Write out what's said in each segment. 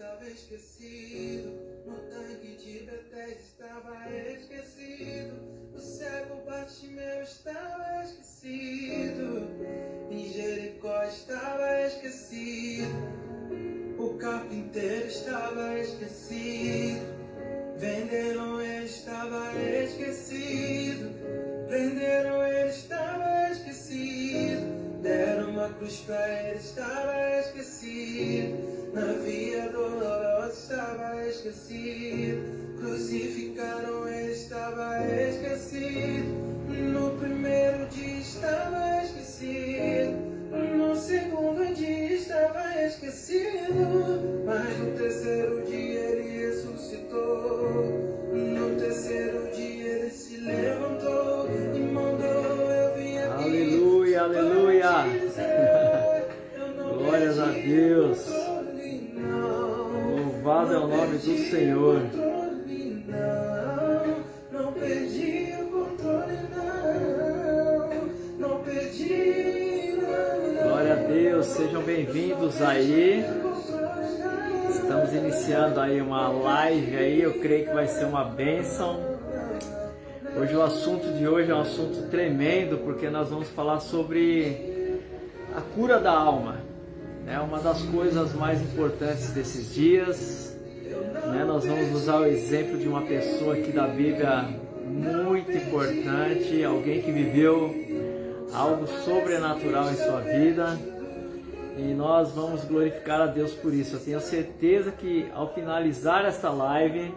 estava esquecido, no tanque de Betesda estava esquecido, o cego Bartimeu estava esquecido, em Jericó estava esquecido, o carpinteiro estava esquecido, venderam ele estava esquecido, prenderam ele estava esquecido, deram uma cruz pra ele estava esquecido, na via dolorosa estava esquecido, crucificaram ele estava esquecido, no primeiro dia estava esquecido, no segundo dia estava esquecido, mas no terceiro dia ele ressuscitou, no terceiro dia ele se levantou e mandou eu vim aqui. Aleluia, aleluia. Glórias a Deus. Louvado é o nome do Senhor. Não perdi o controle, não perdi. Glória a Deus, sejam bem-vindos aí. Estamos iniciando aí uma live aí, eu creio que vai ser uma bênção. Hoje o assunto de hoje é um assunto tremendo, porque nós vamos falar sobre a cura da alma. É uma das coisas mais importantes desses dias. Nós vamos usar o exemplo de uma pessoa aqui da Bíblia muito importante, alguém que viveu algo sobrenatural em sua vida. E nós vamos glorificar a Deus por isso. Eu tenho certeza que ao finalizar esta live,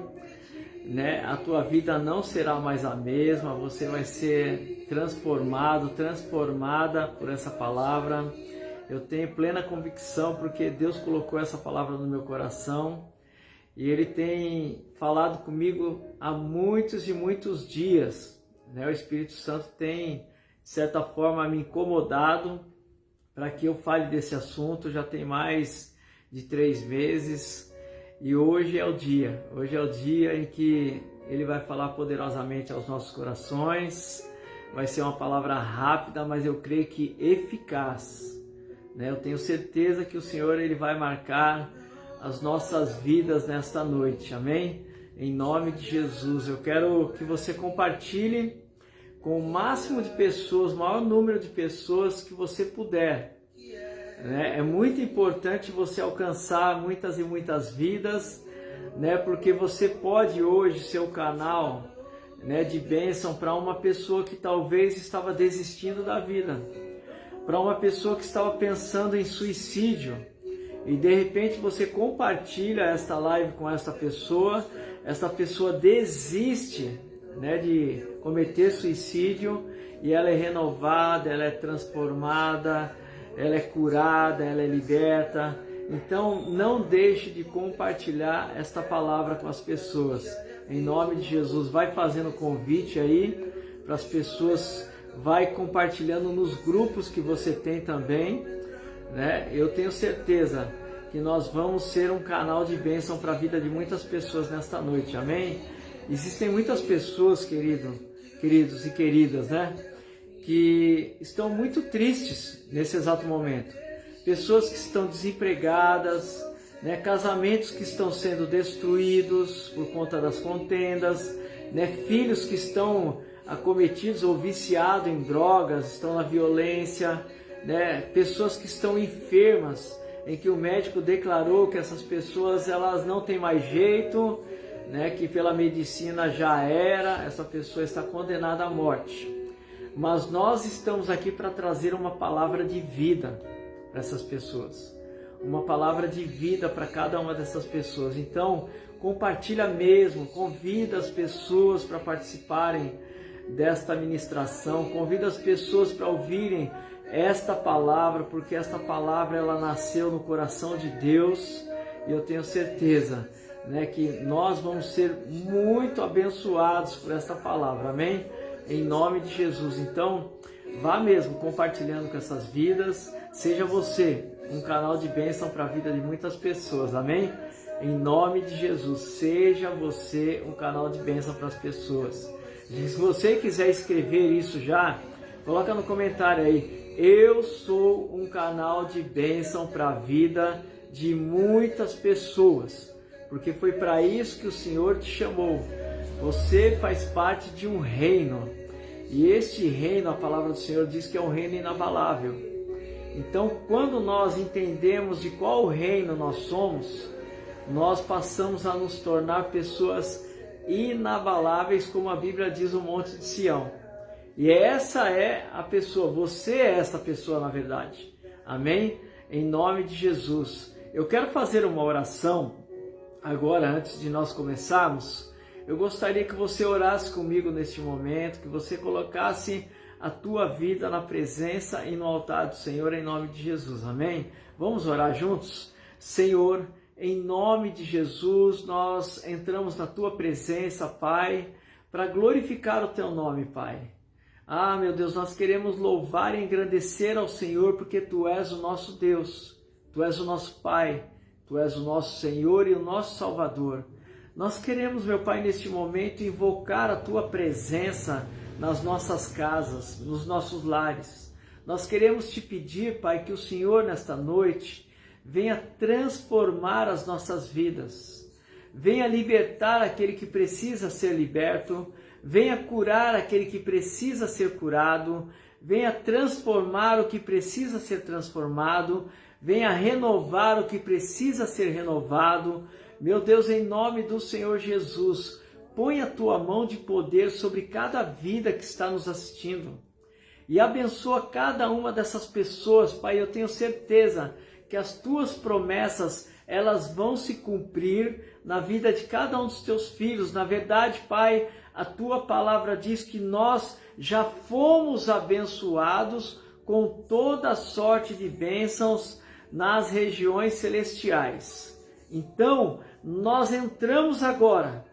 a tua vida não será mais a mesma. Você vai ser transformado, transformada por essa palavra. Eu tenho plena convicção porque Deus colocou essa palavra no meu coração. E Ele tem falado comigo há muitos e muitos dias. O Espírito Santo tem, de certa forma, me incomodado para que eu fale desse assunto. Já tem mais de 3 meses e hoje é o dia. Hoje é o dia em que Ele vai falar poderosamente aos nossos corações. Vai ser uma palavra rápida, mas eu creio que eficaz. Eu tenho certeza que o Senhor Ele vai marcar as nossas vidas nesta noite. Amém? Em nome de Jesus. Eu quero que você compartilhe com o máximo de pessoas, o maior número de pessoas que você puder. É muito importante você alcançar muitas e muitas vidas, porque você pode hoje ser o canal de bênção para uma pessoa que talvez estava desistindo da vida, para uma pessoa que estava pensando em suicídio, e de repente você compartilha esta live com esta pessoa desiste de cometer suicídio e ela é renovada, ela é transformada, ela é curada, ela é liberta. Então não deixe de compartilhar esta palavra com as pessoas. Em nome de Jesus, vai fazendo convite aí para as pessoas, vai compartilhando nos grupos que você tem também. Eu tenho certeza que nós vamos ser um canal de bênção para a vida de muitas pessoas nesta noite, amém? Existem muitas pessoas, queridos e queridas, que estão muito tristes nesse exato momento. Pessoas que estão desempregadas, casamentos que estão sendo destruídos por conta das contendas, filhos que estão acometidos ou viciados em drogas, estão na violência, pessoas que estão enfermas, em que o médico declarou que essas pessoas elas não têm mais jeito, que pela medicina já era, essa pessoa está condenada à morte. Mas nós estamos aqui para trazer uma palavra de vida para essas pessoas, uma palavra de vida para cada uma dessas pessoas. Então compartilha mesmo, convida as pessoas para participarem desta ministração, convida as pessoas para ouvirem esta palavra, porque esta palavra ela nasceu no coração de Deus e eu tenho certeza que nós vamos ser muito abençoados por esta palavra, amém? Em nome de Jesus. Então vá mesmo compartilhando com essas vidas, seja você um canal de bênção para a vida de muitas pessoas, amém? Em nome de Jesus, seja você um canal de bênção para as pessoas. E se você quiser escrever isso já, coloca no comentário aí: eu sou um canal de bênção para a vida de muitas pessoas, porque foi para isso que o Senhor te chamou. Você faz parte de um reino, e este reino, a palavra do Senhor diz que é um reino inabalável. Então, quando nós entendemos de qual reino nós somos, nós passamos a nos tornar pessoas inabaláveis, como a Bíblia diz, o Monte de Sião. E essa é a pessoa, você é essa pessoa na verdade. Amém? Em nome de Jesus. Eu quero fazer uma oração agora, antes de nós começarmos. Eu gostaria que você orasse comigo neste momento, que você colocasse a tua vida na presença e no altar do Senhor, em nome de Jesus. Amém? Vamos orar juntos? Senhor, em nome de Jesus, nós entramos na tua presença, Pai, para glorificar o teu nome, Pai. Ah, meu Deus, nós queremos louvar e engrandecer ao Senhor, porque Tu és o nosso Deus, Tu és o nosso Pai, Tu és o nosso Senhor e o nosso Salvador. Nós queremos, meu Pai, neste momento, invocar a Tua presença nas nossas casas, nos nossos lares. Nós queremos Te pedir, Pai, que o Senhor, nesta noite, venha transformar as nossas vidas, venha libertar aquele que precisa ser liberto, venha curar aquele que precisa ser curado, venha transformar o que precisa ser transformado, venha renovar o que precisa ser renovado. Meu Deus, em nome do Senhor Jesus, põe a Tua mão de poder sobre cada vida que está nos assistindo e abençoa cada uma dessas pessoas, Pai. Eu tenho certeza que as Tuas promessas, elas vão se cumprir na vida de cada um dos Teus filhos. Na verdade, Pai, a Tua palavra diz que nós já fomos abençoados com toda sorte de bênçãos nas regiões celestiais. Então, nós entramos agora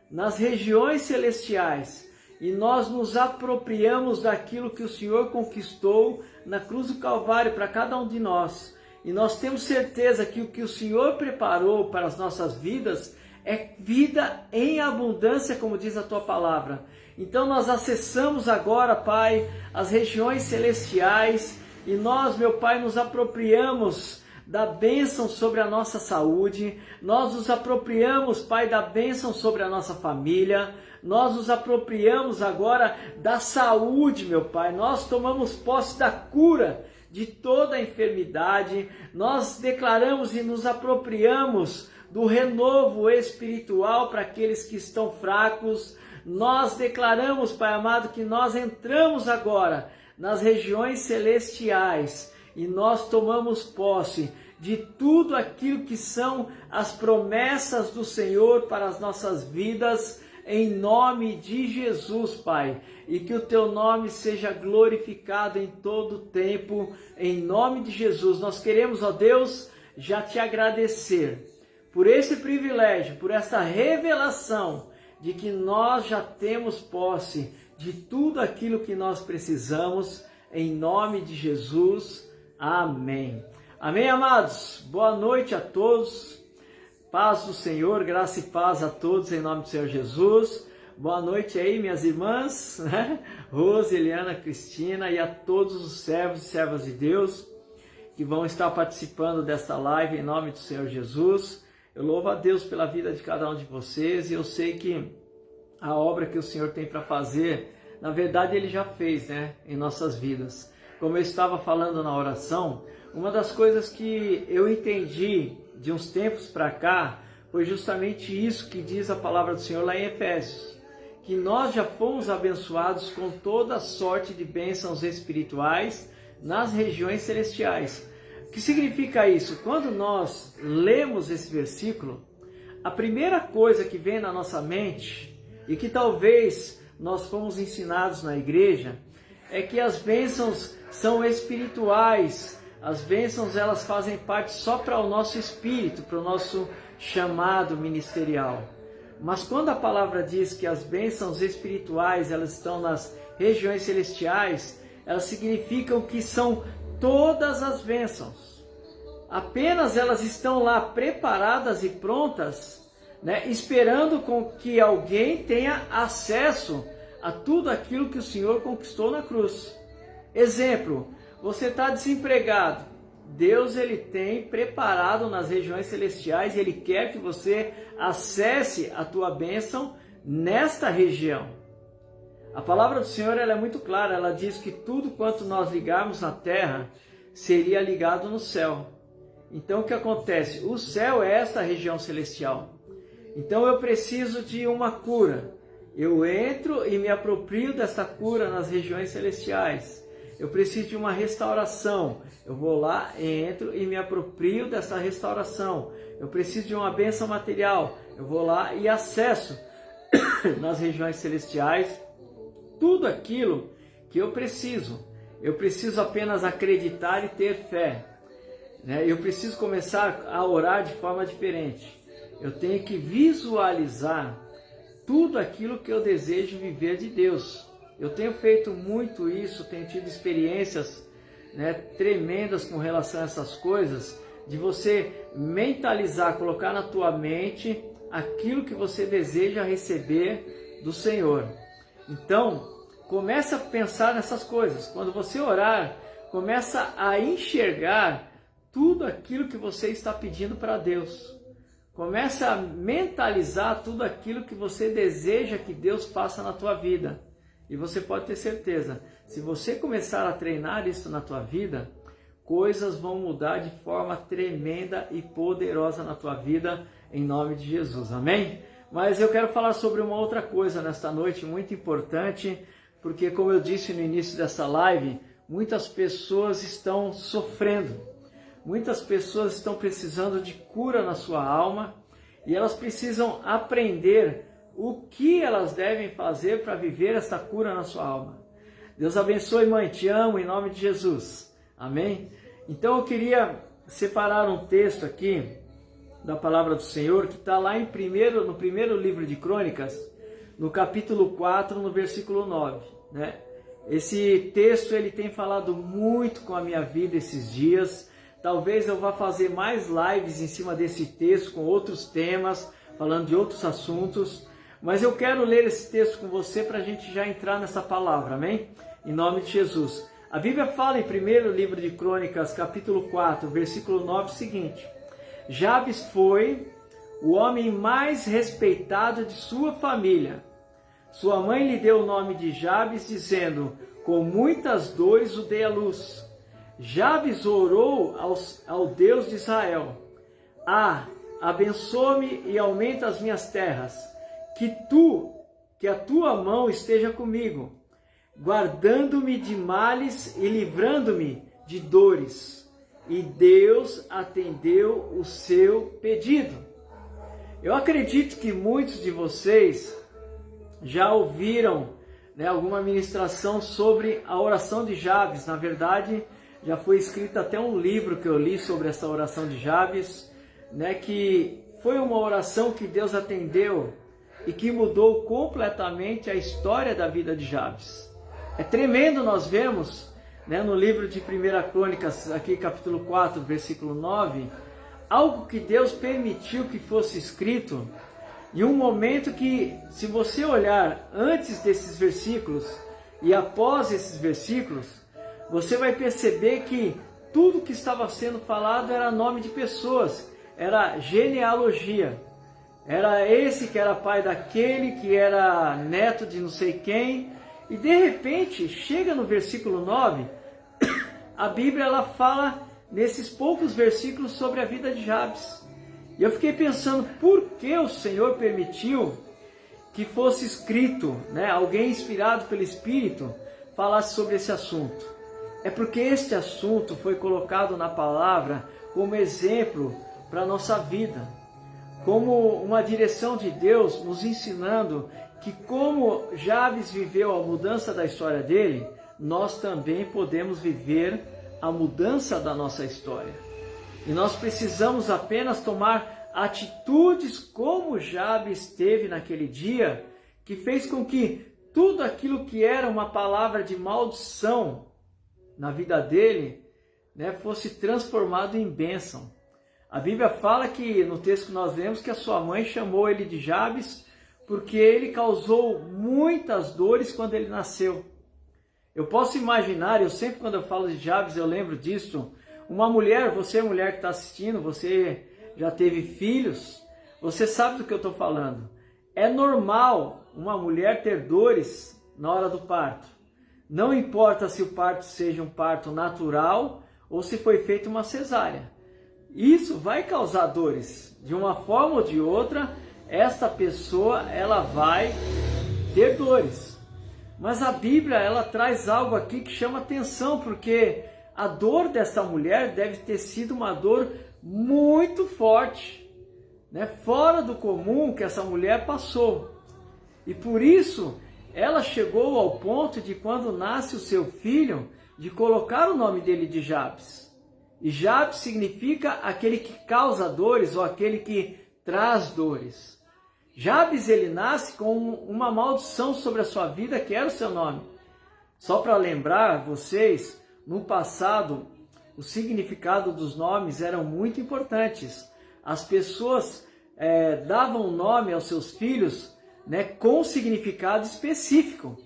nas regiões celestiais e nós nos apropriamos daquilo que o Senhor conquistou na cruz do Calvário para cada um de nós. E nós temos certeza que o que o Senhor preparou para as nossas vidas é vida em abundância, como diz a Tua palavra. Então nós acessamos agora, Pai, as regiões celestiais e nós, meu Pai, nos apropriamos da bênção sobre a nossa saúde, nós nos apropriamos, Pai, da bênção sobre a nossa família, nós nos apropriamos agora da saúde, meu Pai, nós tomamos posse da cura de toda a enfermidade, nós declaramos e nos apropriamos do renovo espiritual para aqueles que estão fracos. Nós declaramos, Pai amado, que nós entramos agora nas regiões celestiais e nós tomamos posse de tudo aquilo que são as promessas do Senhor para as nossas vidas, em nome de Jesus, Pai. E que o Teu nome seja glorificado em todo o tempo, em nome de Jesus. Nós queremos, ó Deus, já Te agradecer por esse privilégio, por essa revelação de que nós já temos posse de tudo aquilo que nós precisamos, em nome de Jesus. Amém. Amém, amados? Boa noite a todos. Paz do Senhor, graça e paz a todos, em nome do Senhor Jesus. Boa noite aí, minhas irmãs, né? Rose, Eliana, Cristina e a todos os servos e servas de Deus que vão estar participando desta live, em nome do Senhor Jesus. Eu louvo a Deus pela vida de cada um de vocês e eu sei que a obra que o Senhor tem para fazer, na verdade Ele já fez, né, em nossas vidas. Como eu estava falando na oração, uma das coisas que eu entendi de uns tempos para cá foi justamente isso que diz a palavra do Senhor lá em Efésios, que nós já fomos abençoados com toda sorte de bênçãos espirituais nas regiões celestiais. O que significa isso? Quando nós lemos esse versículo, a primeira coisa que vem na nossa mente, e que talvez nós fomos ensinados na igreja, é que as bênçãos são espirituais. As bênçãos, elas fazem parte só para o nosso espírito, para o nosso chamado ministerial. Mas quando a palavra diz que as bênçãos espirituais, elas estão nas regiões celestiais, elas significam que são todas as bênçãos. Apenas elas estão lá preparadas e prontas, né, esperando com que alguém tenha acesso a tudo aquilo que o Senhor conquistou na cruz. Exemplo, você está desempregado Deus ele tem preparado nas regiões celestiais e Ele quer que você acesse a tua bênção nesta região. A palavra do Senhor ela é muito clara, ela diz que tudo quanto nós ligarmos na terra seria ligado no céu. Então o que acontece? O céu é esta região celestial. Então eu preciso de uma cura. Eu entro e me aproprio desta cura nas regiões celestiais. Eu preciso de uma restauração. Eu vou lá, entro e me aproprio dessa restauração. Eu preciso de uma bênção material. Eu vou lá e acesso nas regiões celestiais tudo aquilo que eu preciso. Eu preciso apenas acreditar e ter fé. Eu preciso começar a orar de forma diferente. Eu tenho que visualizar tudo aquilo que eu desejo viver de Deus. Eu tenho feito muito isso, tenho tido experiências tremendas com relação a essas coisas, de você mentalizar, colocar na tua mente aquilo que você deseja receber do Senhor. Então, comece a pensar nessas coisas. Quando você orar, começa a enxergar tudo aquilo que você está pedindo para Deus. Comece a mentalizar tudo aquilo que você deseja que Deus faça na tua vida. E você pode ter certeza, se você começar a treinar isso na tua vida, coisas vão mudar de forma tremenda e poderosa na tua vida, em nome de Jesus, amém? Mas eu quero falar sobre uma outra coisa nesta noite, muito importante, porque como eu disse no início dessa live, muitas pessoas estão sofrendo, muitas pessoas estão precisando de cura na sua alma, e elas precisam aprender o que elas devem fazer para viver esta cura na sua alma. Deus abençoe, mãe, te amo em nome de Jesus. Amém? Então eu queria separar um texto aqui da palavra do Senhor que está lá no primeiro livro de Crônicas, no capítulo 4, no versículo 9. Esse texto ele tem falado muito com a minha vida esses dias. Talvez eu vá fazer mais lives em cima desse texto com outros temas, falando de outros assuntos. Mas eu quero ler esse texto com você para a gente já entrar nessa palavra, amém? Em nome de Jesus. A Bíblia fala em primeiro livro de Crônicas, capítulo 4, versículo 9, o seguinte: Jabes foi o homem mais respeitado de sua família. Sua mãe lhe deu o nome de Jabes, dizendo, com muitas dores o dei à luz. Jabes orou ao Deus de Israel: abençoa-me e aumenta as minhas terras. Que a tua mão esteja comigo, guardando-me de males e livrando-me de dores. E Deus atendeu o seu pedido. Eu acredito que muitos de vocês já ouviram alguma ministração sobre a oração de Jabes. Na verdade, já foi escrito até um livro que eu li sobre essa oração de Jabes, que foi uma oração que Deus atendeu e que mudou completamente a história da vida de Jabes. É tremendo nós vemos, no livro de 1 Crônicas, aqui capítulo 4, versículo 9, algo que Deus permitiu que fosse escrito, e um momento que, se você olhar antes desses versículos e após esses versículos, você vai perceber que tudo que estava sendo falado era nome de pessoas, era genealogia. Era esse que era pai daquele, que era neto de não sei quem. E de repente, chega no versículo 9, a Bíblia ela fala nesses poucos versículos sobre a vida de Jabes. E eu fiquei pensando, por que o Senhor permitiu que fosse escrito, alguém inspirado pelo Espírito, falasse sobre esse assunto? É porque este assunto foi colocado na palavra como exemplo para a nossa vida, como uma direção de Deus nos ensinando que como Jabes viveu a mudança da história dele, nós também podemos viver a mudança da nossa história. E nós precisamos apenas tomar atitudes como Jabes teve naquele dia, que fez com que tudo aquilo que era uma palavra de maldição na vida dele, fosse transformado em bênção. A Bíblia fala que, no texto que nós lemos, que a sua mãe chamou ele de Jabes porque ele causou muitas dores quando ele nasceu. Eu posso imaginar, eu sempre quando eu falo de Jabes eu lembro disso, Uma mulher, você mulher que está assistindo, você já teve filhos, você sabe do que eu estou falando. É normal uma mulher ter dores na hora do parto. Não importa se o parto seja um parto natural ou se foi feita uma cesárea. Isso vai causar dores. De uma forma ou de outra, esta pessoa ela vai ter dores. Mas a Bíblia ela traz algo aqui que chama atenção, porque a dor desta mulher deve ter sido uma dor muito forte, né? Fora do comum que essa mulher passou. E por isso ela chegou ao ponto de, quando nasce o seu filho, de colocar o nome dele de Jabes. E Jabes significa aquele que causa dores ou aquele que traz dores. Jabes ele nasce com uma maldição sobre a sua vida, que era o seu nome. Só para lembrar vocês, no passado, o significado dos nomes eram muito importantes. As pessoas davam nome aos seus filhos, né, com significado específico.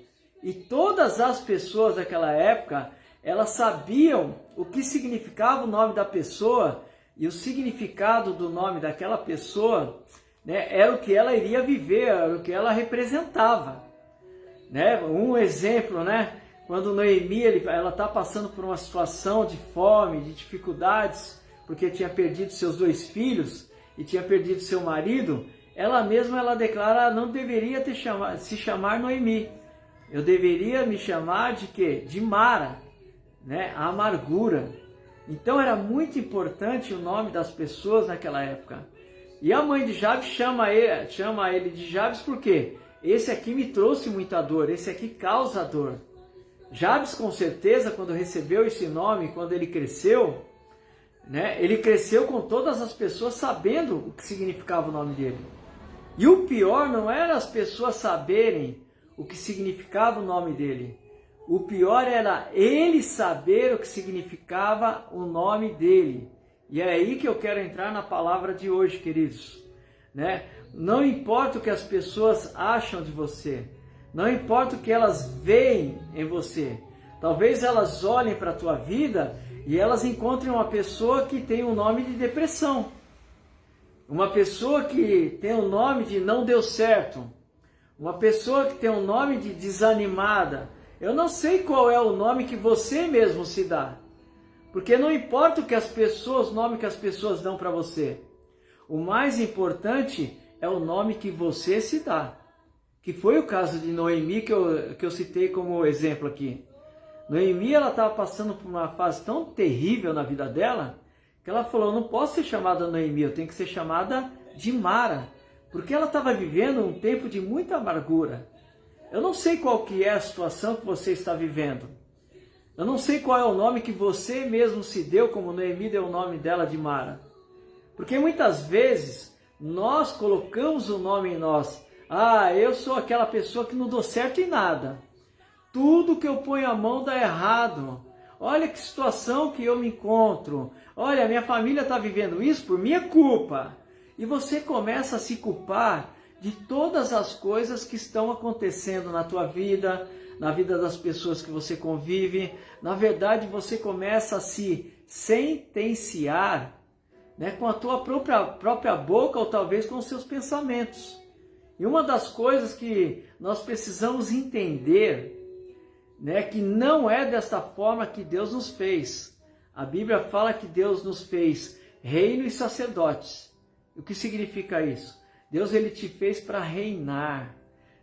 E todas as pessoas daquela época, elas sabiam o que significava o nome da pessoa, e o significado do nome daquela pessoa, né, era o que ela iria viver, era o que ela representava. Né? Um exemplo, né? Quando Noemi ela está passando por uma situação de fome, de dificuldades, porque tinha perdido seus 2 filhos e tinha perdido seu marido, ela mesma ela declara: não deveria se chamar Noemi, eu deveria me chamar de quê? De Mara, né? A amargura. Então era muito importante o nome das pessoas naquela época. E a mãe de Jabes chama ele de Jabes porque esse aqui me trouxe muita dor, esse aqui causa dor. Jabes, com certeza, quando recebeu esse nome, quando ele cresceu, né, ele cresceu com todas as pessoas sabendo o que significava o nome dele. E o pior não era as pessoas saberem o que significava o nome dele. O pior era ele saber o que significava o nome dele. E é aí que eu quero entrar na palavra de hoje, queridos. Né? Não importa o que as pessoas acham de você. Não importa o que elas veem em você. Talvez elas olhem para a tua vida e elas encontrem uma pessoa que tem um nome de depressão. Uma pessoa que tem um nome de não deu certo. Uma pessoa que tem um nome de desanimada. Eu não sei qual é o nome que você mesmo se dá. Porque não importa o que o nome que as pessoas dão para você. O mais importante é o nome que você se dá. Que foi o caso de Noemi que eu citei como exemplo aqui. Noemi ela estava passando por uma fase tão terrível na vida dela, que ela falou: eu não posso ser chamada Noemi, eu tenho que ser chamada de Mara. Porque ela estava vivendo um tempo de muita amargura. Eu não sei qual que é a situação que você está vivendo. Eu não sei qual é o nome que você mesmo se deu, como Noemi deu o nome dela de Mara. Porque muitas vezes nós colocamos o nome em nós. Ah, eu sou aquela pessoa que não dou certo em nada. Tudo que eu ponho a mão dá errado. Olha que situação que eu me encontro. Olha, minha família está vivendo isso por minha culpa. E você começa a se culpar de todas as coisas que estão acontecendo na tua vida, na vida das pessoas que você convive. Na verdade, você começa a se sentenciar, né, com a tua própria boca ou talvez com os seus pensamentos. E uma das coisas que nós precisamos entender, né, que não é desta forma que Deus nos fez. A Bíblia fala que Deus nos fez reino e sacerdotes. O que significa isso? Deus ele te fez para reinar.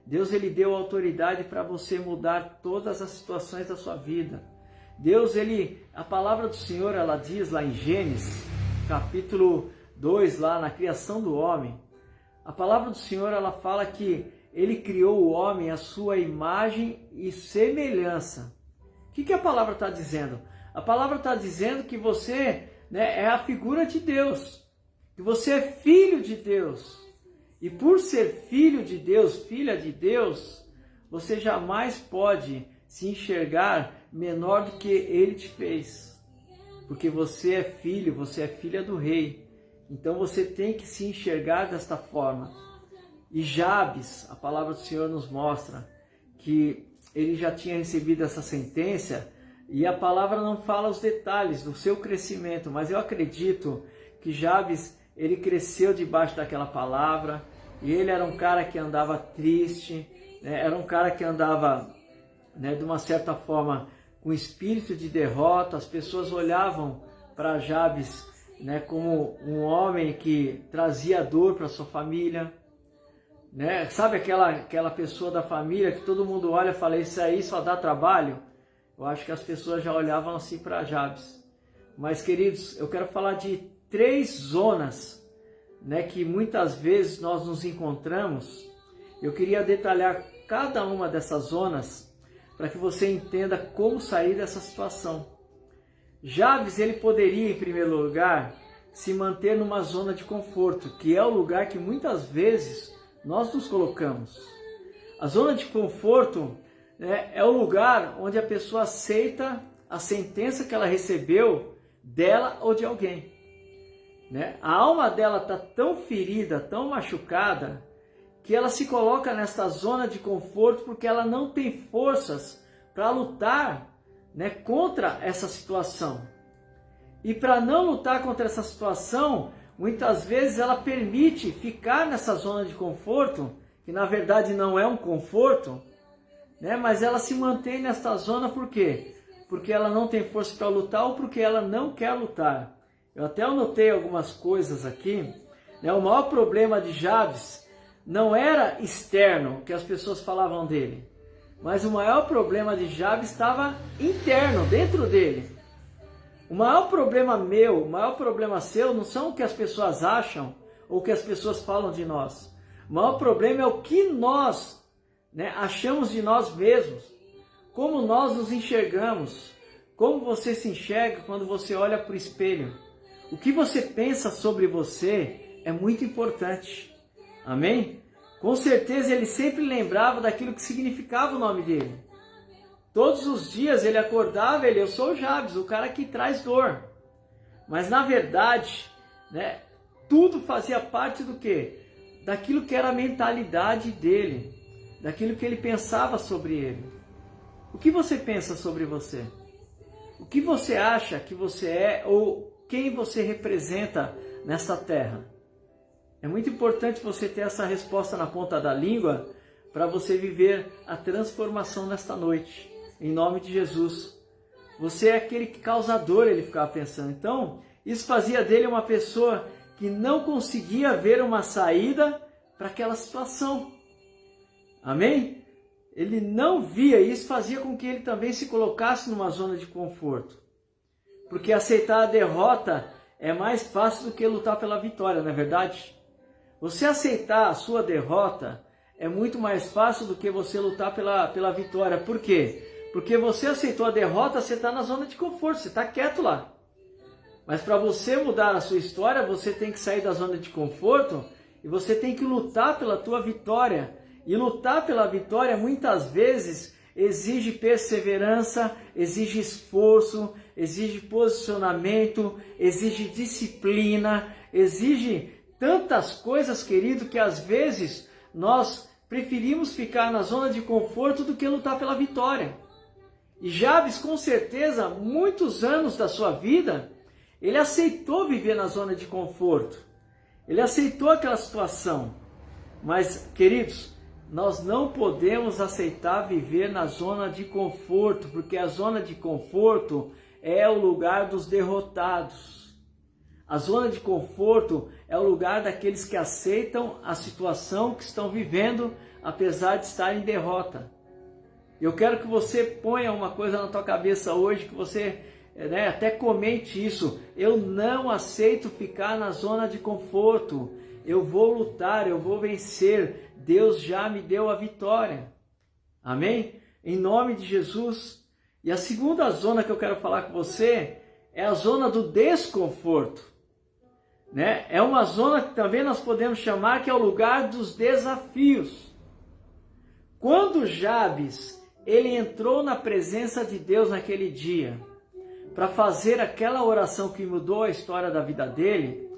Deus ele deu autoridade para você mudar todas as situações da sua vida. Deus a palavra do Senhor ela diz lá em Gênesis, capítulo 2, lá na criação do homem. A palavra do Senhor ela fala que ele criou o homem à sua imagem e semelhança. O que a palavra está dizendo? A palavra está dizendo que você, né, é a figura de Deus, que você é filho de Deus. E por ser filho de Deus, filha de Deus, você jamais pode se enxergar menor do que Ele te fez. Porque você é filho, você é filha do rei. Então você tem que se enxergar desta forma. E Jabes, a palavra do Senhor nos mostra que ele já tinha recebido essa sentença, E a palavra não fala os detalhes do seu crescimento, mas eu acredito que Jabes, ele cresceu debaixo daquela palavra, e ele era um cara que andava triste, né? Era um cara que andava, né, de uma certa forma com espírito de derrota. As pessoas olhavam para Jabes, né, como um homem que trazia dor para sua família, né? Sabe aquela pessoa da família que todo mundo olha e fala, isso aí só dá trabalho? Eu acho que as pessoas já olhavam assim para Jabes. Mas, queridos, eu quero falar de 3 zonas, né, que muitas vezes nós nos encontramos. Eu queria detalhar cada uma dessas zonas para que você entenda como sair dessa situação. Jabes, ele poderia, em primeiro lugar, se manter numa zona de conforto, que é o lugar que muitas vezes nós nos colocamos. A zona de conforto, né, é o lugar onde a pessoa aceita a sentença que ela recebeu dela ou de alguém, né? A alma dela está tão ferida, tão machucada, que ela se coloca nesta zona de conforto porque ela não tem forças para lutar, né, contra essa situação. E para não lutar contra essa situação, muitas vezes ela permite ficar nessa zona de conforto, que na verdade não é um conforto, né? Mas ela se mantém nesta zona por quê? Porque ela não tem força para lutar ou porque ela não quer lutar. Eu até anotei algumas coisas aqui, né? O maior problema de Jabes não era externo, que as pessoas falavam dele, mas o maior problema de Jabes estava interno, dentro dele. O maior problema meu, o maior problema seu não são o que as pessoas acham ou o que as pessoas falam de nós. O maior problema é o que nós, né, achamos de nós mesmos, como nós nos enxergamos, como você se enxerga quando você olha para o espelho. O que você pensa sobre você é muito importante. Amém? Com certeza ele sempre lembrava daquilo que significava o nome dele. Todos os dias ele acordava, eu sou o Jabes, o cara que traz dor. Mas na verdade, né, tudo fazia parte do quê? Daquilo que era a mentalidade dele, daquilo que ele pensava sobre ele. O que você pensa sobre você? O que você acha que você é ou quem você representa nesta terra? É muito importante você ter essa resposta na ponta da língua para você viver a transformação nesta noite. Em nome de Jesus. Você é aquele que causa dor, ele ficava pensando. Então, isso fazia dele uma pessoa que não conseguia ver uma saída para aquela situação. Amém? Ele não via, e isso fazia com que ele também se colocasse numa zona de conforto. Porque aceitar a derrota é mais fácil do que lutar pela vitória, não é verdade? Você aceitar a sua derrota é muito mais fácil do que você lutar pela vitória. Por quê? Porque você aceitou a derrota, você está na zona de conforto, você está quieto lá. Mas para você mudar a sua história, você tem que sair da zona de conforto e você tem que lutar pela tua vitória. E lutar pela vitória muitas vezes exige perseverança, exige esforço, exige posicionamento, exige disciplina, exige tantas coisas, querido, que às vezes nós preferimos ficar na zona de conforto do que lutar pela vitória. E Jabes, com certeza, muitos anos da sua vida, ele aceitou viver na zona de conforto. Ele aceitou aquela situação. Mas, queridos, nós não podemos aceitar viver na zona de conforto, porque a zona de conforto é o lugar dos derrotados. A zona de conforto é o lugar daqueles que aceitam a situação que estão vivendo, apesar de estar em derrota. Eu quero que você ponha uma coisa na tua cabeça hoje, que você, né, até comente isso. Eu não aceito ficar na zona de conforto. Eu vou lutar, eu vou vencer. Deus já me deu a vitória. Amém? Em nome de Jesus. E a segunda zona que eu quero falar com você é a zona do desconforto. Né? É uma zona que também nós podemos chamar que é o lugar dos desafios. Quando Jabes ele entrou na presença de Deus naquele dia para fazer aquela oração que mudou a história da vida dele,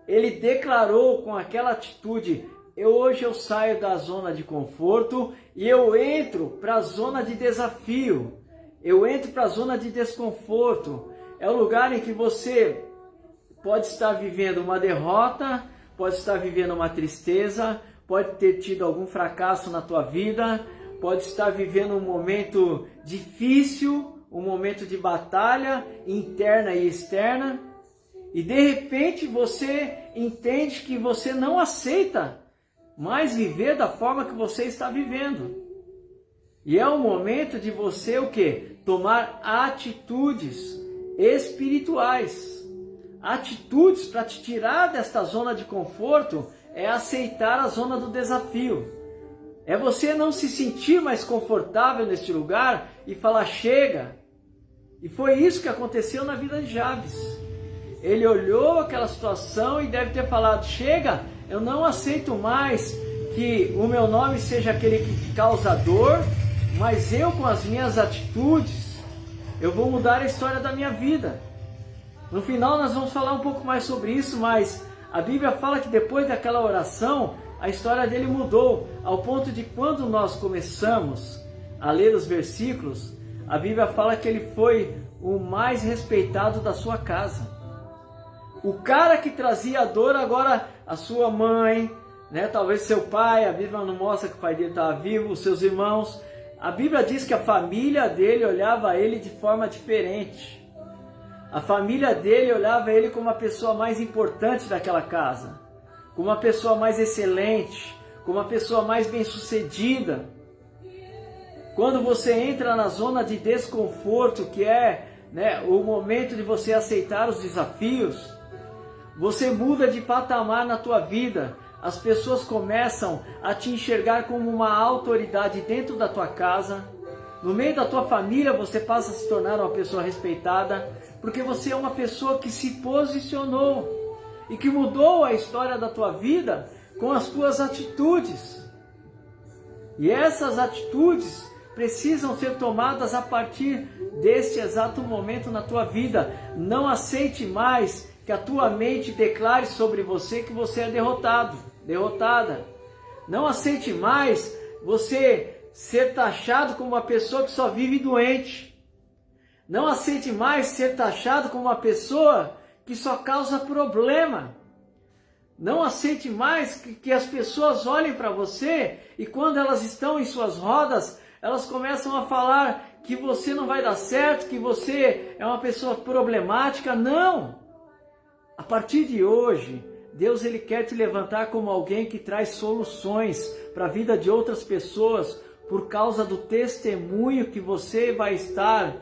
ele declarou com aquela atitude: hoje eu saio da zona de conforto e eu entro para a zona de desafio. Eu entro para a zona de desconforto. É o lugar em que você pode estar vivendo uma derrota, pode estar vivendo uma tristeza, pode ter tido algum fracasso na tua vida, pode estar vivendo um momento difícil, um momento de batalha interna e externa, e de repente você entende que você não aceita mais viver da forma que você está vivendo. E é o momento de você o quê? Tomar atitudes espirituais. Atitudes para te tirar desta zona de conforto é aceitar a zona do desafio. É você não se sentir mais confortável neste lugar e falar chega. E foi isso que aconteceu na vida de Jabes. Ele olhou aquela situação e deve ter falado, chega, eu não aceito mais que o meu nome seja aquele que causa dor, mas eu com as minhas atitudes, eu vou mudar a história da minha vida. No final nós vamos falar um pouco mais sobre isso, mas a Bíblia fala que depois daquela oração, a história dele mudou, ao ponto de quando nós começamos a ler os versículos, a Bíblia fala que ele foi o mais respeitado da sua casa. O cara que trazia a dor, agora a sua mãe, né, talvez seu pai, a Bíblia não mostra que o pai dele estava vivo, os seus irmãos. A Bíblia diz que a família dele olhava ele de forma diferente. A família dele olhava ele como a pessoa mais importante daquela casa, como uma pessoa mais excelente, como uma pessoa mais bem-sucedida. Quando você entra na zona de desconforto, que é, né, o momento de você aceitar os desafios, você muda de patamar na tua vida. As pessoas começam a te enxergar como uma autoridade dentro da tua casa. No meio da tua família você passa a se tornar uma pessoa respeitada, porque você é uma pessoa que se posicionou e que mudou a história da tua vida com as tuas atitudes. E essas atitudes precisam ser tomadas a partir deste exato momento na tua vida. Não aceite mais que a tua mente declare sobre você que você é derrotado, derrotada. Não aceite mais você ser taxado como uma pessoa que só vive doente. Não aceite mais ser taxado como uma pessoa que só causa problema. Não aceite mais que as pessoas olhem para você e quando elas estão em suas rodas, elas começam a falar que você não vai dar certo, que você é uma pessoa problemática. Não! A partir de hoje, Deus ele quer te levantar como alguém que traz soluções para a vida de outras pessoas por causa do testemunho que você vai estar,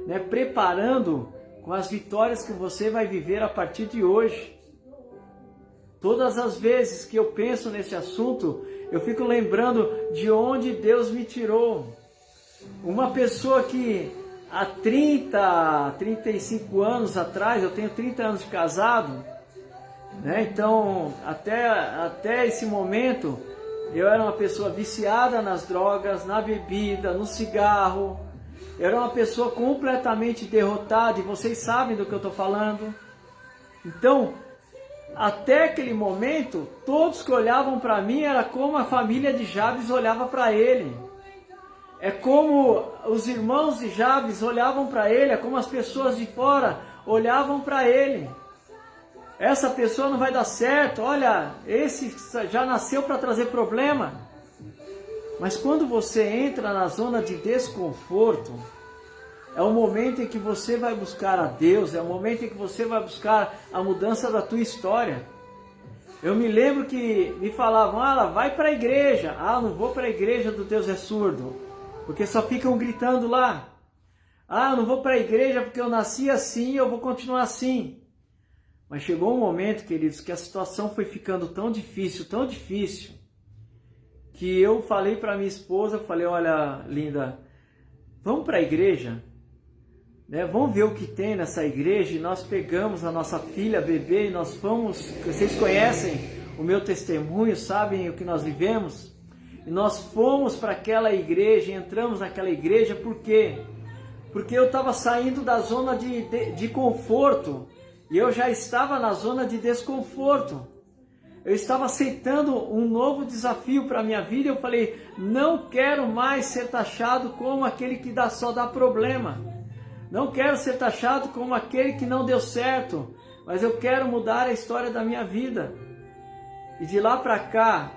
né, preparando com as vitórias que você vai viver a partir de hoje. Todas as vezes que eu penso nesse assunto, eu fico lembrando de onde Deus me tirou. Uma pessoa que há 35 anos atrás, eu tenho 30 anos de casado, né? Então até esse momento eu era uma pessoa viciada nas drogas, na bebida, no cigarro. Eu era uma pessoa completamente derrotada e vocês sabem do que eu estou falando. Então, até aquele momento, todos que olhavam para mim era como a família de Jabes olhava para ele. É como os irmãos de Jabes olhavam para ele, é como as pessoas de fora olhavam para ele. Essa pessoa não vai dar certo, olha, esse já nasceu para trazer problema. Mas quando você entra na zona de desconforto, é o momento em que você vai buscar a Deus, é o momento em que você vai buscar a mudança da tua história. Eu me lembro que me falavam, vai para a igreja. Não vou para a igreja do Deus é surdo, porque só ficam gritando lá. Eu não vou para a igreja porque eu nasci assim e eu vou continuar assim. Mas chegou um momento, queridos, que a situação foi ficando tão difícil, que eu falei para minha esposa, olha, linda, vamos para a igreja? Né? Vamos ver o que tem nessa igreja. E nós pegamos a nossa filha, bebê, e nós fomos, vocês conhecem o meu testemunho, sabem o que nós vivemos? E nós fomos para aquela igreja, entramos naquela igreja, por quê? Porque eu estava saindo da zona de conforto, e eu já estava na zona de desconforto. Eu estava aceitando um novo desafio para a minha vida. Eu falei, não quero mais ser taxado como aquele que só dá problema. Não quero ser taxado como aquele que não deu certo. Mas eu quero mudar a história da minha vida. E de lá para cá,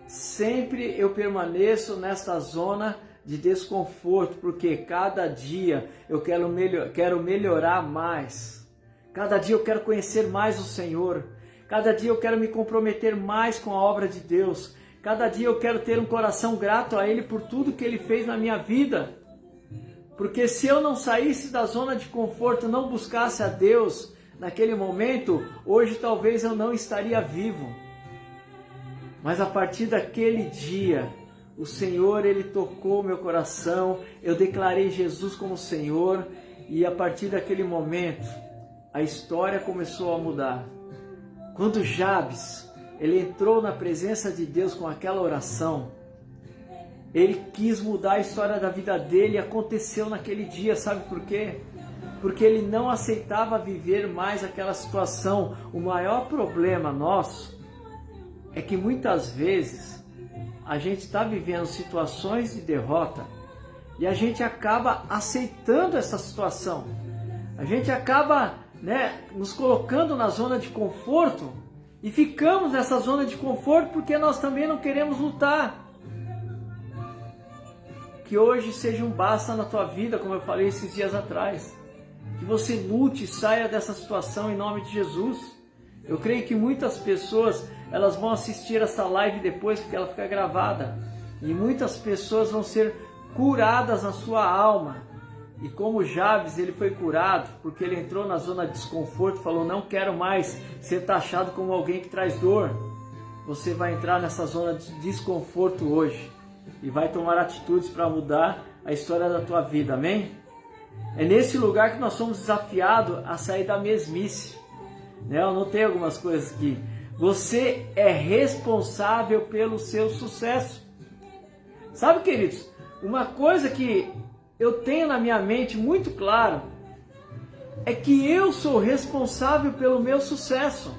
sempre eu permaneço nesta zona de desconforto. Porque cada dia eu quero melhorar mais. Cada dia eu quero conhecer mais o Senhor. Cada dia eu quero me comprometer mais com a obra de Deus. Cada dia eu quero ter um coração grato a Ele por tudo que Ele fez na minha vida. Porque se eu não saísse da zona de conforto, não buscasse a Deus naquele momento, hoje talvez eu não estaria vivo. Mas a partir daquele dia, o Senhor, Ele tocou meu coração, eu declarei Jesus como Senhor, e a partir daquele momento, a história começou a mudar. Quando Jabes, ele entrou na presença de Deus com aquela oração, ele quis mudar a história da vida dele, e aconteceu naquele dia, sabe por quê? Porque ele não aceitava viver mais aquela situação. O maior problema nosso é que muitas vezes a gente está vivendo situações de derrota e a gente acaba aceitando essa situação. A gente acaba nos colocando na zona de conforto e ficamos nessa zona de conforto porque nós também não queremos lutar. Que hoje seja um basta na tua vida, como eu falei esses dias atrás. Que você lute e saia dessa situação em nome de Jesus. Eu creio que muitas pessoas elas vão assistir essa live depois porque ela fica gravada. E muitas pessoas vão ser curadas na sua alma. E como Jabes, ele foi curado porque ele entrou na zona de desconforto, falou, não quero mais ser taxado como alguém que traz dor. Você vai entrar nessa zona de desconforto hoje e vai tomar atitudes para mudar a história da tua vida, amém? É nesse lugar que nós somos desafiados a sair da mesmice. Eu anotei algumas coisas aqui. Você é responsável pelo seu sucesso. Sabe, queridos, uma coisa que eu tenho na minha mente muito claro é que eu sou responsável pelo meu sucesso.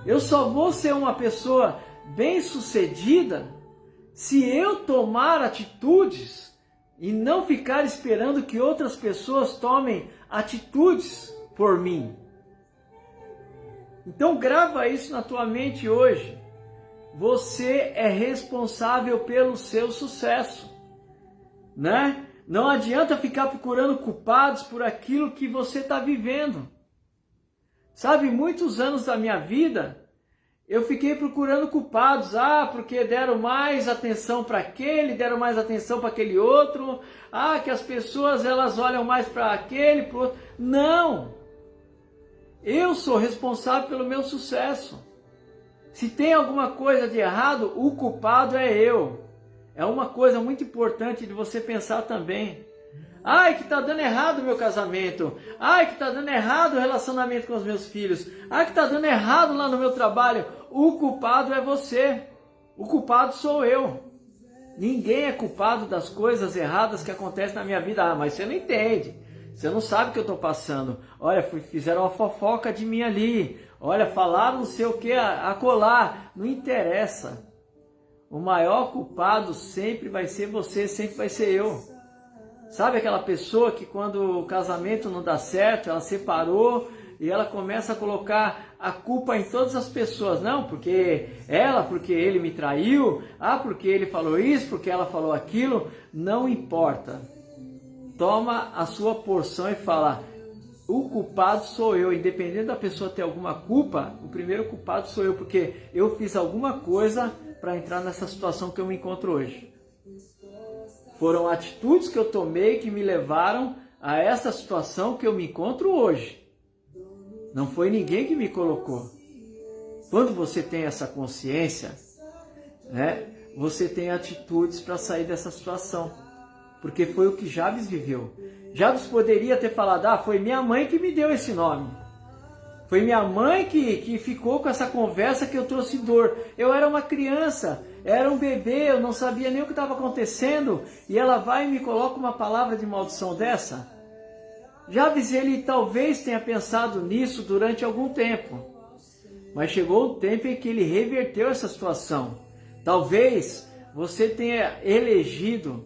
Eu só vou ser uma pessoa bem-sucedida se eu tomar atitudes e não ficar esperando que outras pessoas tomem atitudes por mim. Então grava isso na tua mente hoje. Você é responsável pelo seu sucesso, né? Não adianta ficar procurando culpados por aquilo que você está vivendo. Sabe, muitos anos da minha vida, eu fiquei procurando culpados. Porque deram mais atenção para aquele, deram mais atenção para aquele outro. Que as pessoas elas olham mais para aquele, para o outro. Não! Eu sou responsável pelo meu sucesso. Se tem alguma coisa de errado, o culpado é eu. É uma coisa muito importante de você pensar também. Que está dando errado o meu casamento. Que está dando errado o relacionamento com os meus filhos. Que está dando errado lá no meu trabalho. O culpado é você. O culpado sou eu. Ninguém é culpado das coisas erradas que acontecem na minha vida. Mas você não entende. Você não sabe o que eu estou passando. Olha, fizeram uma fofoca de mim ali. Olha, falaram não sei o que acolá. Não interessa. O maior culpado sempre vai ser você, sempre vai ser eu. Sabe aquela pessoa que quando o casamento não dá certo, ela separou e ela começa a colocar a culpa em todas as pessoas. Não, porque ele me traiu, porque ele falou isso, porque ela falou aquilo. Não importa. Toma a sua porção e fala, o culpado sou eu. Independente da pessoa ter alguma culpa, o primeiro culpado sou eu, porque eu fiz alguma coisa para entrar nessa situação que eu me encontro hoje. Foram atitudes que eu tomei que me levaram a essa situação que eu me encontro hoje. Não foi ninguém que me colocou. Quando você tem essa consciência, você tem atitudes para sair dessa situação. Porque foi o que Jabes viveu. Jabes poderia ter falado, foi minha mãe que me deu esse nome. Foi minha mãe que ficou com essa conversa que eu trouxe dor. Eu era uma criança, era um bebê, eu não sabia nem o que estava acontecendo. E ela vai e me coloca uma palavra de maldição dessa? Jabes, ele talvez tenha pensado nisso durante algum tempo. mas chegou o tempo em que ele reverteu essa situação. Talvez você tenha eleito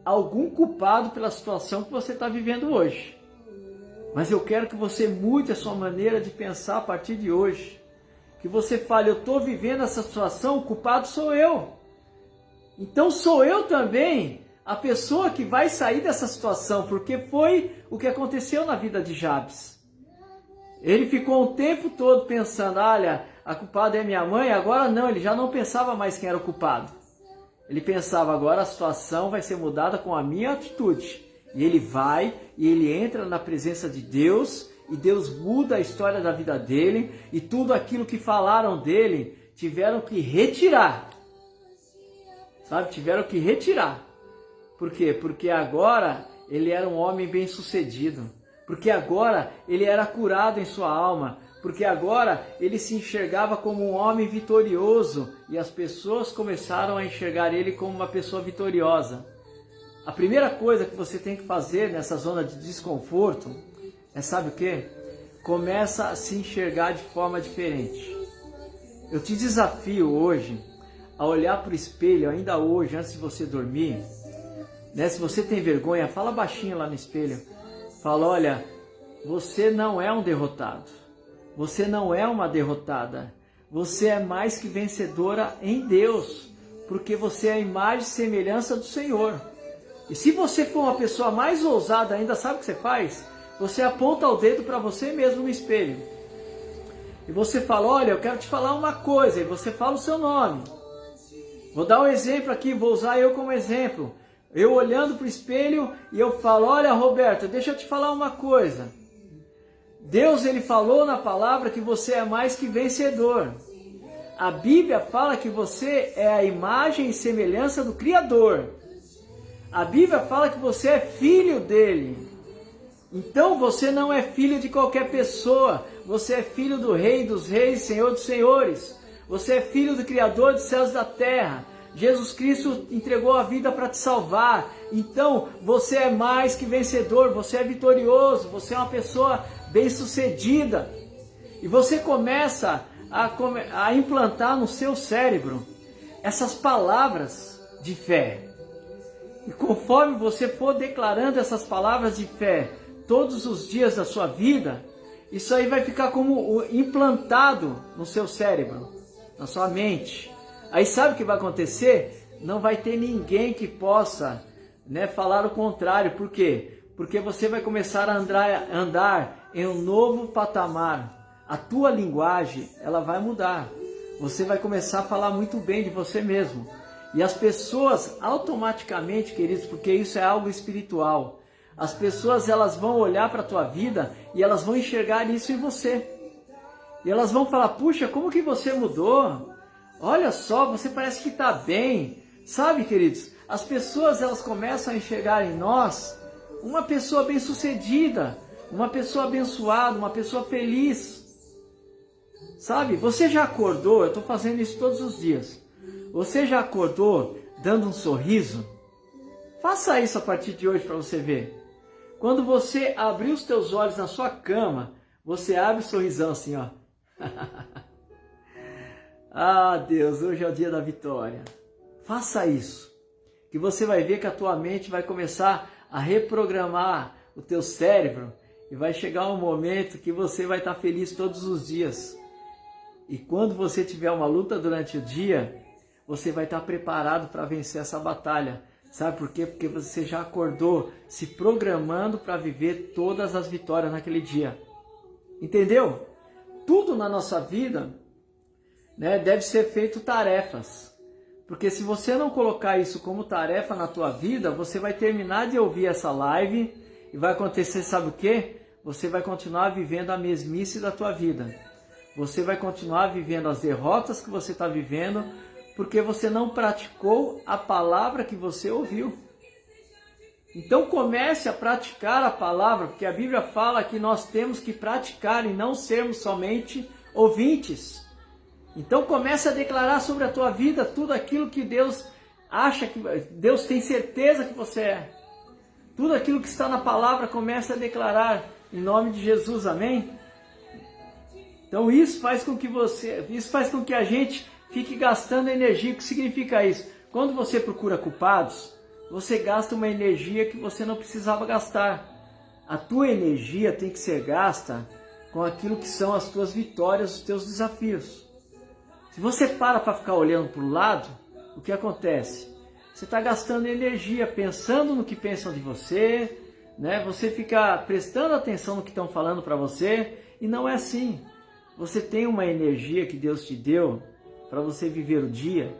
algum culpado pela situação que você está vivendo hoje. Mas eu quero que você mude a sua maneira de pensar a partir de hoje. Que você fale, eu estou vivendo essa situação, o culpado sou eu. Então sou eu também a pessoa que vai sair dessa situação, porque foi o que aconteceu na vida de Jabes. Ele ficou o tempo todo pensando, olha, a culpada é minha mãe, agora não, ele já não pensava mais quem era o culpado. Ele pensava, agora a situação vai ser mudada com a minha atitude. E ele vai, e ele entra na presença de Deus, e Deus muda a história da vida dele, e tudo aquilo que falaram dele, tiveram que retirar. Sabe, tiveram que retirar. Por quê? Porque agora ele era um homem bem-sucedido. Porque agora ele era curado em sua alma. Porque agora ele se enxergava como um homem vitorioso. E as pessoas começaram a enxergar ele como uma pessoa vitoriosa. A primeira coisa que você tem que fazer nessa zona de desconforto é, sabe o quê? Começa a se enxergar de forma diferente. Eu te desafio hoje a olhar para o espelho, ainda hoje, antes de você dormir. Né? Se você tem vergonha, fala baixinho lá no espelho. Fala, olha, você não é um derrotado. Você não é uma derrotada. Você é mais que vencedora em Deus. Porque você é a imagem e semelhança do Senhor. E se você for uma pessoa mais ousada ainda, sabe o que você faz? Você aponta o dedo para você mesmo no espelho. E você fala, olha, eu quero te falar uma coisa. E você fala o seu nome. Vou dar um exemplo aqui, vou usar eu como exemplo. Eu olhando para o espelho e eu falo, olha Roberto, deixa eu te falar uma coisa. Deus, ele falou na palavra que você é mais que vencedor. A Bíblia fala que você é a imagem e semelhança do Criador. A Bíblia fala que você é filho dele. Então você não é filho de qualquer pessoa. Você é filho do Rei dos Reis, Senhor dos Senhores. Você é filho do Criador dos céus e da terra. Jesus Cristo entregou a vida para te salvar. Então você é mais que vencedor. Você é vitorioso. Você é uma pessoa bem-sucedida. E você começa a implantar no seu cérebro essas palavras de fé. E conforme você for declarando essas palavras de fé todos os dias da sua vida, isso aí vai ficar como implantado no seu cérebro, na sua mente. Aí sabe o que vai acontecer? Não vai ter ninguém que possa, falar o contrário. Por quê? Porque você vai começar a andar em um novo patamar. A tua linguagem, ela vai mudar. Você vai começar a falar muito bem de você mesmo. E as pessoas automaticamente, queridos, porque isso é algo espiritual, as pessoas elas vão olhar para a tua vida e elas vão enxergar isso em você. E elas vão falar, puxa, como que você mudou? Olha só, você parece que está bem. Sabe, queridos, as pessoas elas começam a enxergar em nós uma pessoa bem-sucedida, uma pessoa abençoada, uma pessoa feliz. Sabe, você já acordou, eu estou fazendo isso todos os dias. Você já acordou dando um sorriso? Faça isso a partir de hoje para você ver. Quando você abrir os teus olhos na sua cama, você abre o sorrisão assim, ó. Ah, Deus, hoje é o dia da vitória. Faça isso, que você vai ver que a tua mente vai começar a reprogramar o teu cérebro e vai chegar um momento que você vai estar feliz todos os dias. E quando você tiver uma luta durante o dia, você vai estar preparado para vencer essa batalha. Sabe por quê? Porque você já acordou se programando para viver todas as vitórias naquele dia. Entendeu? Tudo na nossa vida, deve ser feito tarefas. Porque se você não colocar isso como tarefa na tua vida, você vai terminar de ouvir essa live e vai acontecer, sabe o quê? Você vai continuar vivendo a mesmice da tua vida. Você vai continuar vivendo as derrotas que você está vivendo, porque você não praticou a palavra que você ouviu. Então comece a praticar a palavra, porque a Bíblia fala que nós temos que praticar e não sermos somente ouvintes. Então comece a declarar sobre a tua vida tudo aquilo que Deus acha que Deus tem certeza que você é. Tudo aquilo que está na palavra, comece a declarar em nome de Jesus, amém? Então isso faz com que a gente fique gastando energia. O que significa isso? Quando você procura culpados, você gasta uma energia que você não precisava gastar. A tua energia tem que ser gasta com aquilo que são as tuas vitórias, os teus desafios. Se você para ficar olhando para o lado, o que acontece? Você está gastando energia pensando no que pensam de você, né? Você fica prestando atenção no que estão falando para você, e não é assim. Você tem uma energia que Deus te deu para você viver o dia.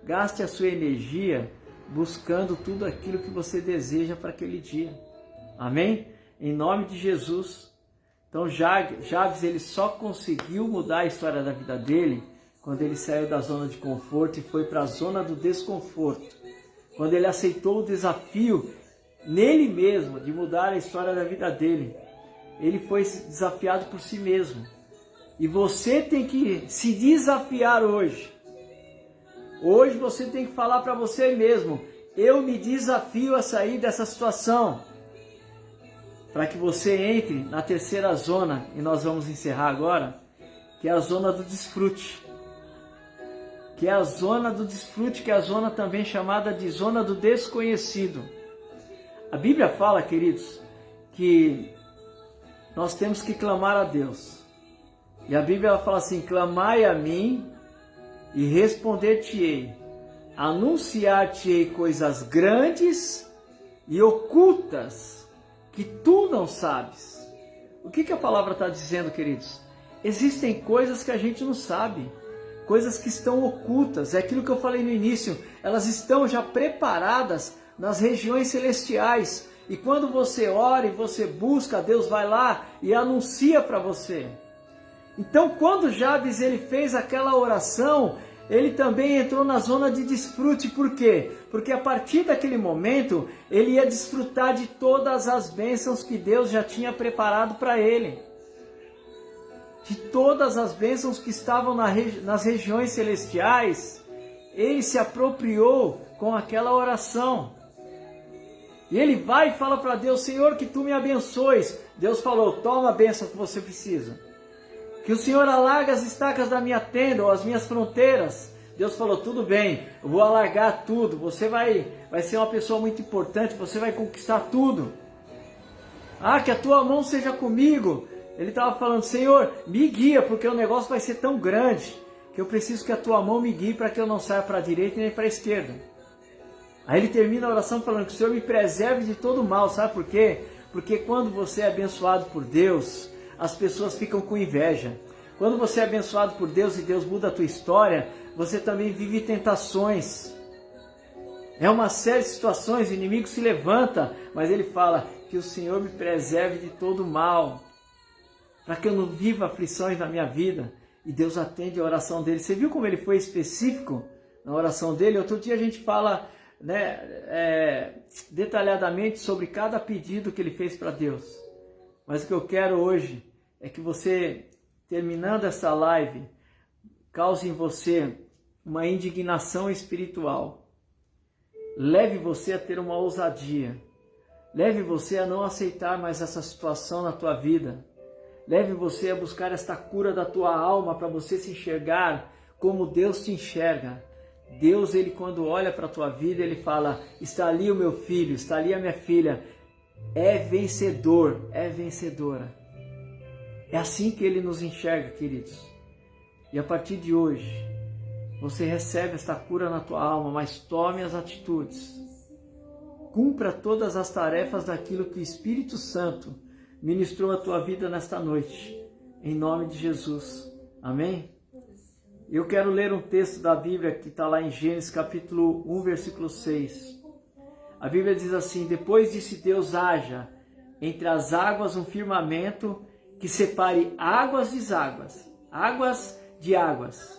Gaste a sua energia buscando tudo aquilo que você deseja para aquele dia. Amém? Em nome de Jesus. Então Jabes, ele só conseguiu mudar a história da vida dele quando ele saiu da zona de conforto e foi para a zona do desconforto. Quando ele aceitou o desafio nele mesmo de mudar a história da vida dele. Ele foi desafiado por si mesmo. E você tem que se desafiar hoje. Hoje você tem que falar para você mesmo: eu me desafio a sair dessa situação. Para que você entre na terceira zona, e nós vamos encerrar agora, que é a zona do desfrute. Que é a zona do desfrute, que é a zona também chamada de zona do desconhecido. A Bíblia fala, queridos, que nós temos que clamar a Deus. E a Bíblia ela fala assim: clamai a mim e responder-te-ei, anunciar-te-ei coisas grandes e ocultas que tu não sabes. O que a palavra está dizendo, queridos? Existem coisas que a gente não sabe, coisas que estão ocultas. É aquilo que eu falei no início, elas estão já preparadas nas regiões celestiais. E quando você ora e você busca, Deus vai lá e anuncia para você. Então, quando Jabes ele fez aquela oração, ele também entrou na zona de desfrute. Por quê? Porque a partir daquele momento, ele ia desfrutar de todas as bênçãos que Deus já tinha preparado para ele. De todas as bênçãos que estavam nas regiões celestiais, ele se apropriou com aquela oração. E ele vai e fala para Deus: Senhor, que tu me abençoes. Deus falou: toma a bênção que você precisa. Que o Senhor alargue as estacas da minha tenda ou as minhas fronteiras. Deus falou: tudo bem, eu vou alargar tudo. Você vai ser uma pessoa muito importante, você vai conquistar tudo. Ah, que a tua mão seja comigo. Ele estava falando: Senhor, me guia, porque o negócio vai ser tão grande que eu preciso que a tua mão me guie para que eu não saia para a direita nem para a esquerda. Aí ele termina a oração falando que o Senhor me preserve de todo mal. Sabe por quê? Porque quando você é abençoado por Deus, as pessoas ficam com inveja. Quando você é abençoado por Deus e Deus muda a tua história, você também vive tentações. É uma série de situações, o inimigo se levanta, mas ele fala que o Senhor me preserve de todo mal, para que eu não viva aflições na minha vida. E Deus atende a oração dele. Você viu como ele foi específico na oração dele? Outro dia a gente fala detalhadamente sobre cada pedido que ele fez para Deus. Mas o que eu quero hoje é que você, terminando essa live, cause em você uma indignação espiritual. Leve você a ter uma ousadia. Leve você a não aceitar mais essa situação na tua vida. Leve você a buscar esta cura da tua alma para você se enxergar como Deus te enxerga. Deus, ele quando olha para a tua vida, ele fala: está ali o meu filho, está ali a minha filha. É vencedor, é vencedora. É assim que ele nos enxerga, queridos. E a partir de hoje, você recebe esta cura na tua alma, mas tome as atitudes. Cumpra todas as tarefas daquilo que o Espírito Santo ministrou a tua vida nesta noite. Em nome de Jesus. Amém? Eu quero ler um texto da Bíblia que está lá em Gênesis capítulo 1, versículo 6. A Bíblia diz assim: depois disse Deus: haja entre as águas um firmamento que separe águas de águas.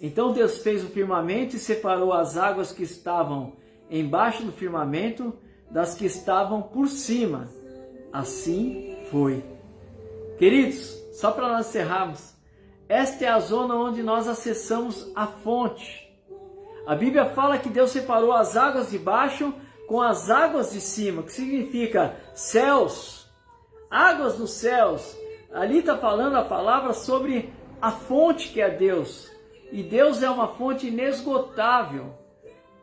Então Deus fez o firmamento e separou as águas que estavam embaixo do firmamento das que estavam por cima. Assim foi. Queridos, só para nós encerrarmos, esta é a zona onde nós acessamos a fonte. A Bíblia fala que Deus separou as águas de baixo com as águas de cima, que significa céus, águas dos céus. Ali está falando a palavra sobre a fonte que é Deus. E Deus é uma fonte inesgotável.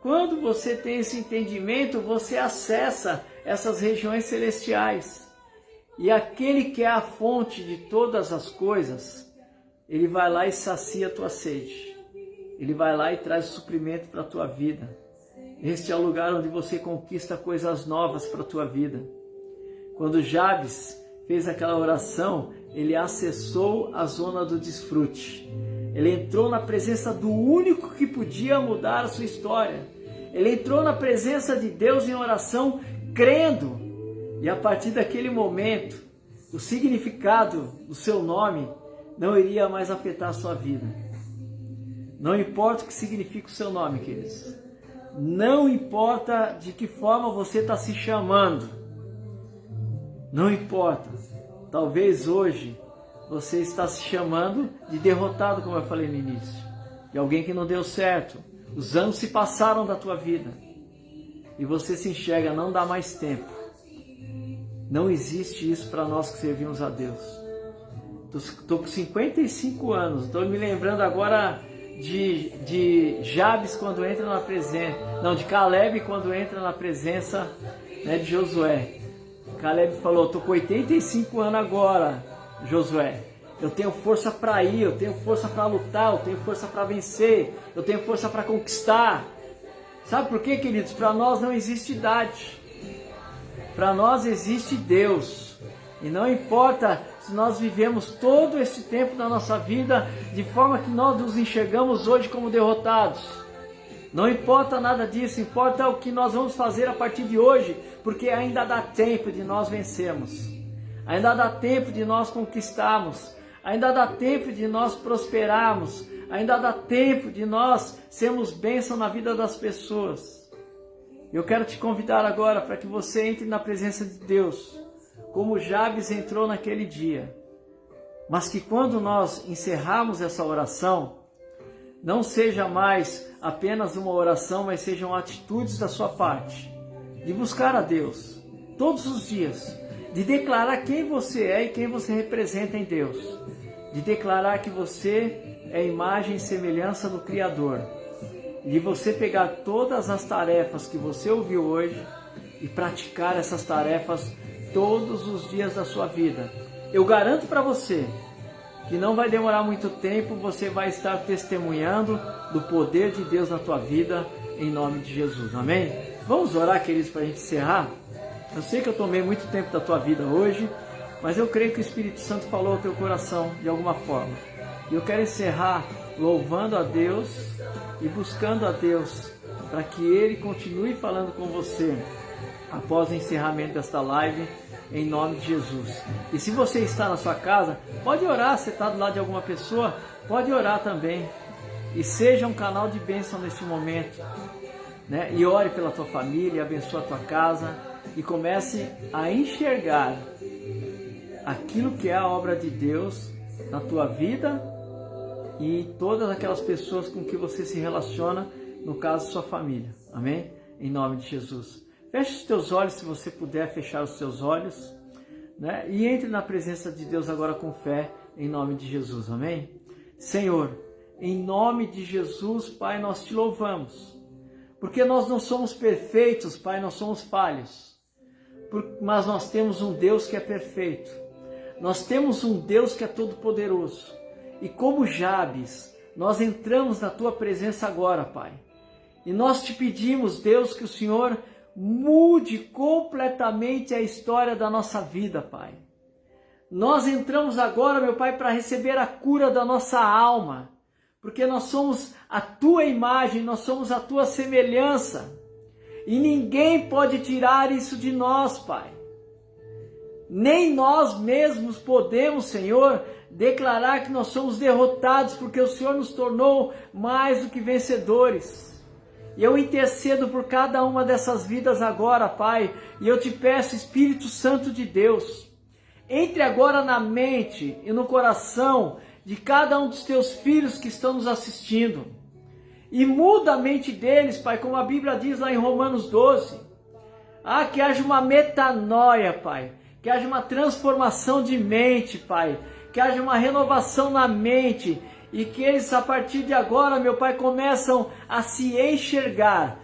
Quando você tem esse entendimento, você acessa essas regiões celestiais. E aquele que é a fonte de todas as coisas, ele vai lá e sacia a tua sede. Ele vai lá e traz suprimento para a tua vida. Este é o lugar onde você conquista coisas novas para a tua vida. Quando Jabes fez aquela oração, ele acessou a zona do desfrute. Ele entrou na presença do único que podia mudar a sua história. Ele entrou na presença de Deus em oração, crendo. E a partir daquele momento, o significado do seu nome não iria mais afetar a sua vida. Não importa o que significa o seu nome, queridos. Não importa de que forma você está se chamando. Não importa. Talvez hoje você está se chamando de derrotado, como eu falei no início. De alguém que não deu certo. Os anos se passaram da tua vida. E você se enxerga, não dá mais tempo. Não existe isso para nós que servimos a Deus. Estou com 55 anos. Estou me lembrando agora de Jabes quando entra na presença. Não, de Caleb quando entra na presença, né, de Josué. Caleb falou: estou com 85 anos agora, Josué. Eu tenho força para ir, eu tenho força para lutar, eu tenho força para vencer, eu tenho força para conquistar. Sabe por quê, queridos? Para nós não existe idade. Para nós existe Deus. E não importa se nós vivemos todo esse tempo da nossa vida de forma que nós nos enxergamos hoje como derrotados. Não importa nada disso, importa o que nós vamos fazer a partir de hoje, porque ainda dá tempo de nós vencermos. Ainda dá tempo de nós conquistarmos. Ainda dá tempo de nós prosperarmos. Ainda dá tempo de nós sermos bênção na vida das pessoas. Eu quero te convidar agora para que você entre na presença de Deus, como Jabes entrou naquele dia. Mas que quando nós encerrarmos essa oração, não seja mais apenas uma oração, mas sejam atitudes da sua parte, de buscar a Deus todos os dias, de declarar quem você é e quem você representa em Deus, de declarar que você é imagem e semelhança do Criador, de você pegar todas as tarefas que você ouviu hoje e praticar essas tarefas todos os dias da sua vida. Eu garanto para você que não vai demorar muito tempo, você vai estar testemunhando do poder de Deus na tua vida, em nome de Jesus, amém? Vamos orar, queridos, para a gente encerrar? Eu sei que eu tomei muito tempo da tua vida hoje, mas eu creio que o Espírito Santo falou ao teu coração de alguma forma. E eu quero encerrar louvando a Deus e buscando a Deus, para que Ele continue falando com você após o encerramento desta live, em nome de Jesus. E se você está na sua casa, pode orar. Se está do lado de alguma pessoa, pode orar também. E seja um canal de bênção nesse momento, né? E ore pela tua família, abençoe a tua casa e comece a enxergar aquilo que é a obra de Deus na tua vida e todas aquelas pessoas com que você se relaciona, no caso, sua família. Amém? Em nome de Jesus. Feche os teus olhos, se você puder fechar os teus olhos, né? E entre na presença de Deus agora com fé, em nome de Jesus, amém? Senhor, em nome de Jesus, Pai, nós te louvamos, porque nós não somos perfeitos, Pai, nós somos falhos, mas nós temos um Deus que é perfeito, nós temos um Deus que é todo-poderoso, e como Jabes, nós entramos na tua presença agora, Pai, e nós te pedimos, Deus, que o Senhor mude completamente a história da nossa vida, Pai. Nós entramos agora, meu Pai, para receber a cura da nossa alma, porque nós somos a tua imagem, nós somos a tua semelhança, e ninguém pode tirar isso de nós, Pai. Nem nós mesmos podemos, Senhor, declarar que nós somos derrotados, porque o Senhor nos tornou mais do que vencedores. E eu intercedo por cada uma dessas vidas agora, Pai, e eu te peço, Espírito Santo de Deus, entre agora na mente e no coração de cada um dos teus filhos que estão nos assistindo, e muda a mente deles, Pai, como a Bíblia diz lá em Romanos 12, que haja uma metanoia, Pai, que haja uma transformação de mente, Pai, que haja uma renovação na mente e que eles, a partir de agora, meu Pai, começam a se enxergar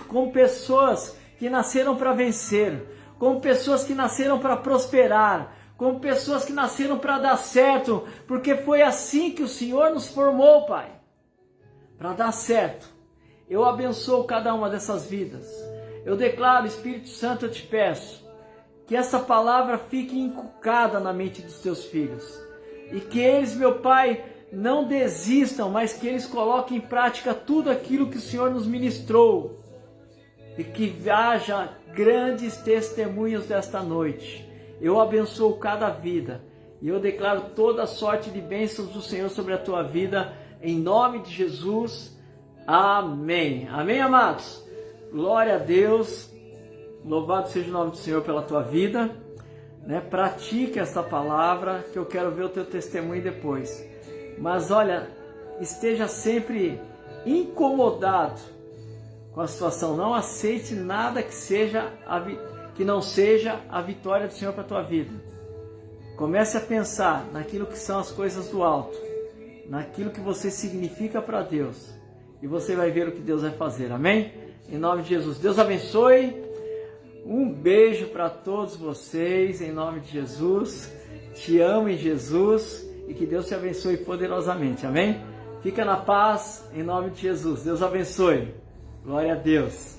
como pessoas que nasceram para vencer, como pessoas que nasceram para prosperar, como pessoas que nasceram para dar certo, porque foi assim que o Senhor nos formou, Pai, para dar certo. Eu abençoo cada uma dessas vidas. Eu declaro, Espírito Santo, eu te peço, que essa palavra fique inculcada na mente dos teus filhos. E que eles, meu Pai, não desistam, mas que eles coloquem em prática tudo aquilo que o Senhor nos ministrou. E que haja grandes testemunhos desta noite. Eu abençoo cada vida. E eu declaro toda sorte de bênçãos do Senhor sobre a tua vida. Em nome de Jesus. Amém. Amém, amados? Glória a Deus. Louvado seja o nome do Senhor pela tua vida, né? Pratique esta palavra, que eu quero ver o teu testemunho depois. Mas olha, esteja sempre incomodado com a situação. Não aceite nada que não seja a vitória do Senhor para a tua vida. Comece a pensar naquilo que são as coisas do alto, naquilo que você significa para Deus, e você vai ver o que Deus vai fazer. Amém? Em nome de Jesus. Deus abençoe. Um beijo para todos vocês, em nome de Jesus. Te amo em Jesus e que Deus te abençoe poderosamente. Amém? Fica na paz, em nome de Jesus. Deus abençoe. Glória a Deus.